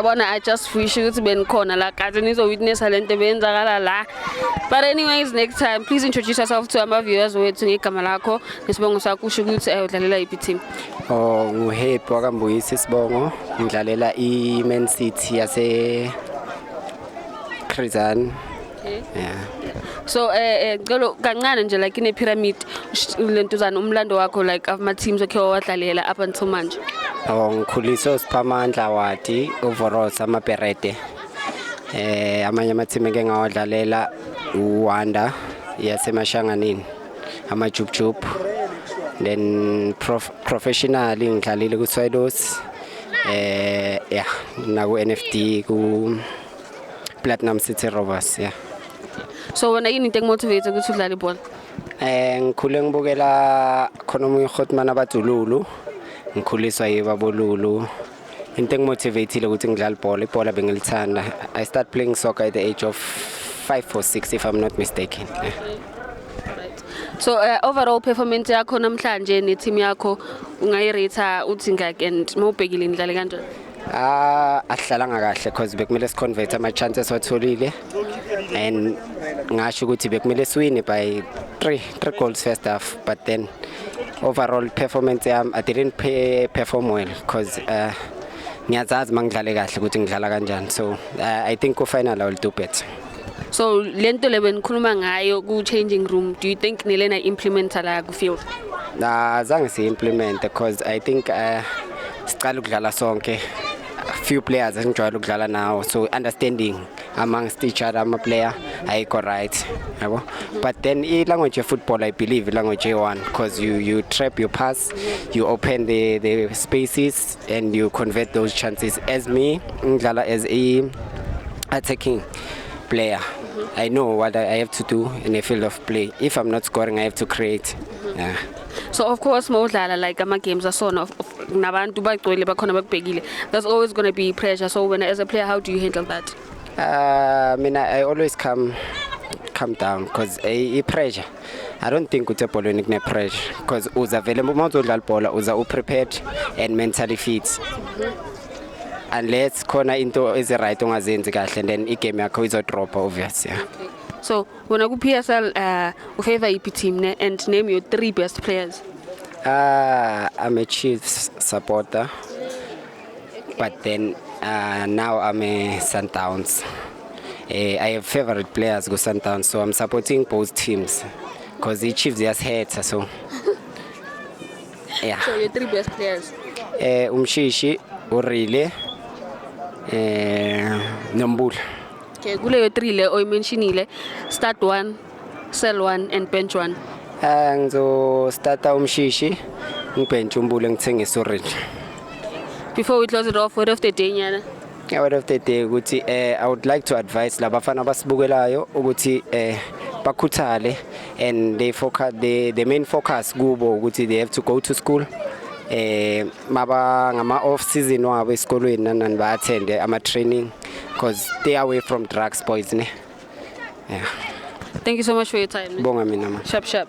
I just wish ukuthi benikhona la kade nizo-witness lento beyenzakala la. But anyways, next time please introduce yourself to our viewers wethu ngegama lakho nesibongo sakho usho ukuthi udlalela iphi team. Nguhappy wakambuyisa isibongo ngidlalela iMan City yase Khrizani. Yeah. So ngicela kancane nje like ine pyramid lentuzana umlando wakho like ama teams okhe wadlalela up until manje. Ngikhuliswe uSiphamandla Wadi overall amaBerete. Amanye ama team eke ngawadlalela uWanda yaseMashanganini amaJubjub. Then professionally ngidlalile kuSwidos. Yeah, naku NFD ku Platinum City Rovers, yeah. So wena yini into emotivate ukuthi udlale ibhola? Ngikhule ngibukela khona umunye uGotman abadululu. Ngikhuliswa yibabolulu. Into engimotivateile ukuthi ngidlale ibhola bengilithanda. I start playing soccer at the age of 5 or 6 if I'm not mistaken. Yeah. Right. So overall performance yakho namhlanje ne team yakho ungayirate uthi ngaki and mawubhekile indlale kanjani? Ahlalanga kahle because bekumele siconvert ama chances watholile and ngasho ukuthi bekumele siwine by 3 goals first half, but then overall performance I didn't perform well because ngiyazazi mangidlale kahle ukuthi ngidlala kanjani, so I think ku final I will do better. So lento le benikhuluma ngayo ku changing room, do you think nilena implementa la ku field? Zange si implement because I think sicala ukudlala sonke, few players engijwayele ukudlala nawo, so understanding amongst each other ama player ayikho right, yabo. But then language of football, I believe language A1 because you trap, you pass, you open the spaces and you convert those chances. As me ngidlala as a attacking player, I know what I have to do in a field of play. If I'm not scoring, I have to create. Yeah. So of course mawudlala like ama games asona nabantu bagcwele bakhona bakubhekile, there's always going to be pressure. So when as a player, how do you handle that? I always calm down because pressure, I don't think uthi ebholweni kune pressure because uza vele uma uzodlala ibhola uza prepared and mentally fit. Unless khona into is right ongazenzi kahle and then igame yakho izodrop obvious, yeah. Okay. So when ku PSL ufavor iphi team ne and name your 3 best players? I'm a Chiefs supporter, but then now I'm a Sundowns. I have favorite players go Sundowns, so I'm supporting both teams because the Chiefs just hate, so yeah. So your 3 best players? Umshishi, Urile, Nombul. Okay, kule yo 3 le oyimentionile, start 1, sell 1 and bench 1. Ngizo starta Umshishi, ngibench umbule ngithengisa Urile. Before we close it off, word of the day nyana. Yeah, word of the day ukuthi I would like to advise labafana basibukelayo ukuthi bakhuthale and they focus the main focus kubo ukuthi they have to go to school. Maba ngama off season wabo esikolweni nani ba attend ama training because they are away from drugs, boys ne. Yeah. Thank you so much for your time. Bonga mina ma. Sharp.